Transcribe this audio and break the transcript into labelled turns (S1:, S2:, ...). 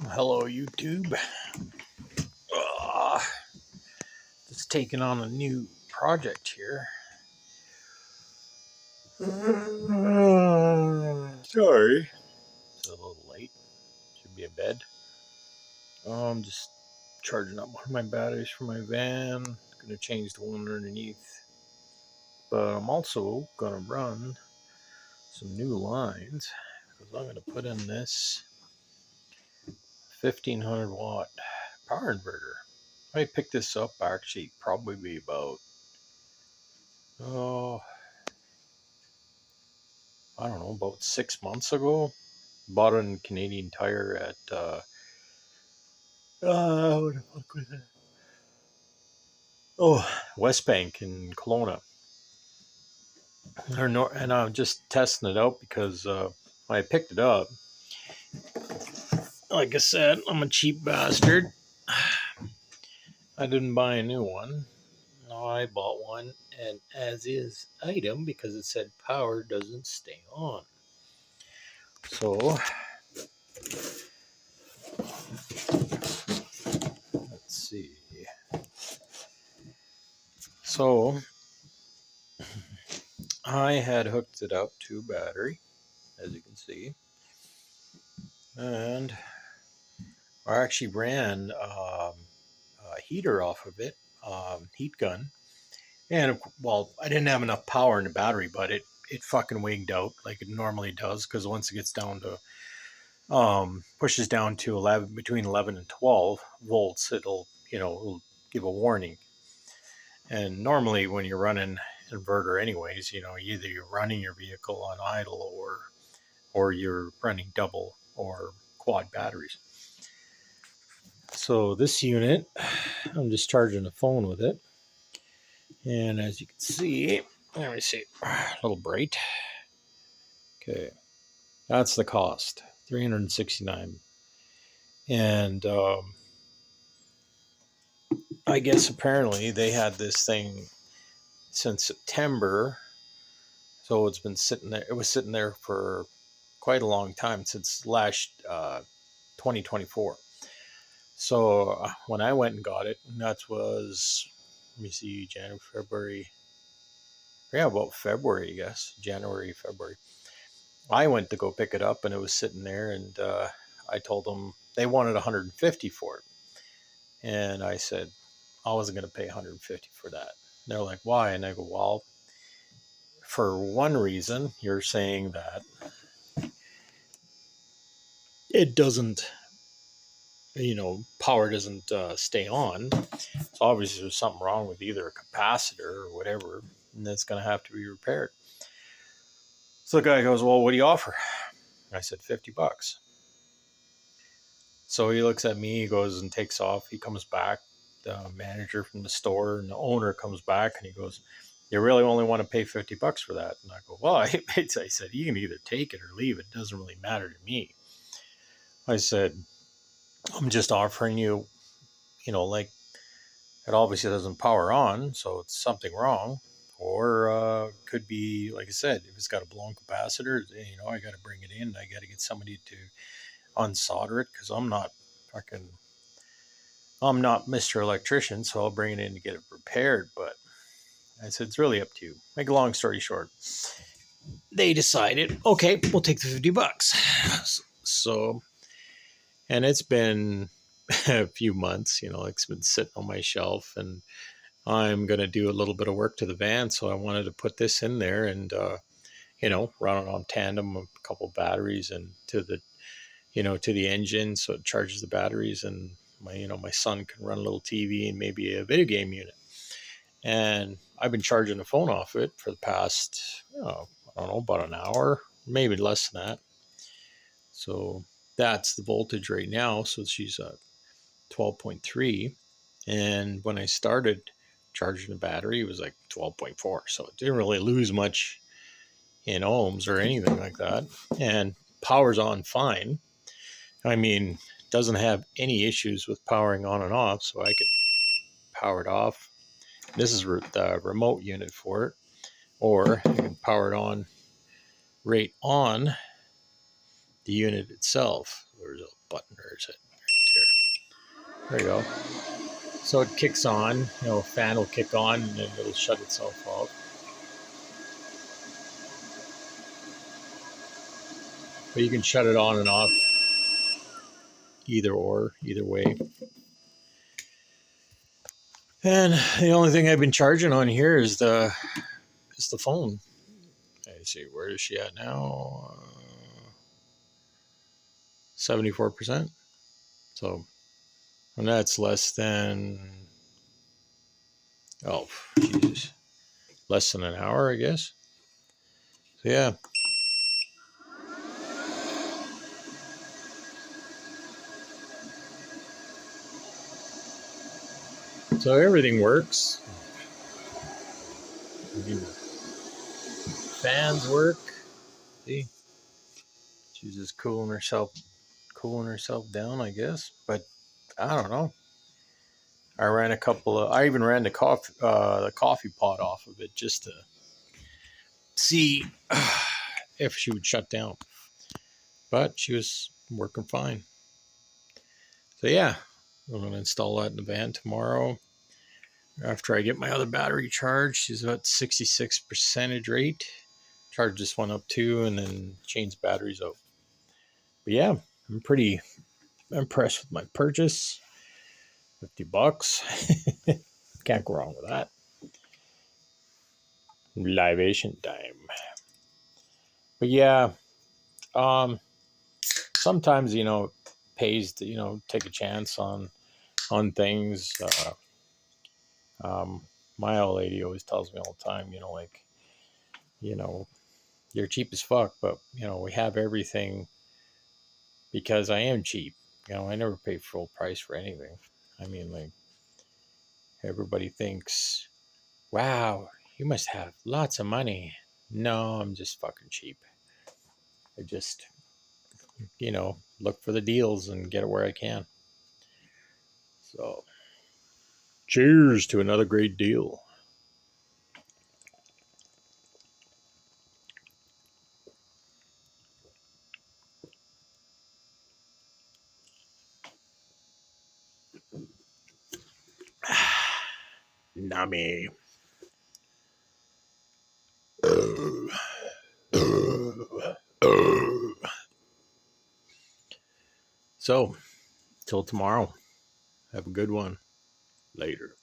S1: Hello, YouTube. Uh, just taking on a new project here. Sorry. It's a little late. Should be in bed. I'm just charging up one of my batteries for my van. Gonna change the one underneath. But I'm also gonna run some new lines because I'm gonna put in this 1500 watt power inverter. I picked this up actually probably about I don't know, about 6 months ago. Bought it in Canadian Tire at what the fuck was it? Oh, West Bank in Kelowna. And I'm just testing it out because when I picked it up, like I said, I'm a cheap bastard. I didn't buy a new one. No, I bought one, and as is item because it said power doesn't stay on. So let's see. So I had hooked it up to battery, as you can see, and I actually ran a heater off of it, heat gun, and well, I didn't have enough power in the battery, but it fucking wigged out like it normally does because once it gets down to pushes down to 11 between 11 and 12 volts, it'll give a warning. And normally when you're running inverter anyways, either you're running your vehicle on idle or you're running double or quad batteries. So this unit, I'm just charging the phone with it. And as you can see, let me see, a little bright. Okay, that's the cost, $369. And I guess apparently they had this thing since September. So it's been sitting there. It was sitting there for quite a long time, since last 2024. So when I went and got it, and that was, let me see, January, February. Yeah, about February, I guess. January, February. I went to go pick it up and it was sitting there, and I told them they wanted 150 for it. And I said, I wasn't going to pay 150 for that. And they're like, why? And I go, well, for one reason, you're saying that it doesn't, power doesn't stay on. So obviously there's something wrong with either a capacitor or whatever, and that's going to have to be repaired. So the guy goes, well, what do you offer? I said, $50. So he looks at me, he goes and takes off. He comes back, the manager from the store and the owner comes back and he goes, you really only want to pay $50 for that? And I go, well, I said, you can either take it or leave it. It doesn't really matter to me. I said, I'm just offering you, like, it obviously doesn't power on, so it's something wrong. Or could be, like I said, if it's got a blown capacitor, I got to bring it in. I got to get somebody to unsolder it because I'm not Mr. Electrician, so I'll bring it in to get it repaired. But I said, it's really up to you. Make a long story short, they decided, okay, we'll take the $50. So, and it's been a few months, it's been sitting on my shelf, and I'm going to do a little bit of work to the van. So I wanted to put this in there and, run it on tandem, a couple of batteries, and to the engine. So it charges the batteries, and my son can run a little TV and maybe a video game unit. And I've been charging the phone off it for the past, I don't know, about an hour, maybe less than that. So that's the voltage right now. So she's at 12.3. And when I started charging the battery, it was like 12.4. So it didn't really lose much in ohms or anything like that. And power's on fine. I mean, doesn't have any issues with powering on and off. So I could power it off. This is the remote unit for it. Or I can power it on right on the unit itself, there's a button, or is it right there? There you go. So it kicks on, fan will kick on and then it'll shut itself off. But you can shut it on and off either way. And the only thing I've been charging on here is the phone. Let's see, where is she at now? 74%. So, and that's less than, oh, Jesus, less than an hour, I guess. So, yeah. So everything works. Fans work. See, she's just cooling herself down, I guess. But I don't know. I even ran the coffee pot off of it just to see if she would shut down. But she was working fine. So yeah, I'm gonna install that in the van tomorrow. After I get my other battery charged, she's about 66% rate. Charge this one up too, and then change batteries out. But yeah, I'm pretty impressed with my purchase. $50. Can't go wrong with that. Libation time. But yeah, sometimes pays to take a chance on things. My old lady always tells me all the time, like, you're cheap as fuck, but we have everything because I am cheap. I never pay full price for anything. I mean, like, everybody thinks, wow, you must have lots of money. No, I'm just fucking cheap. I just, look for the deals and get it where I can. So, cheers to another great deal. Nami. So, till tomorrow, have a good one. Later.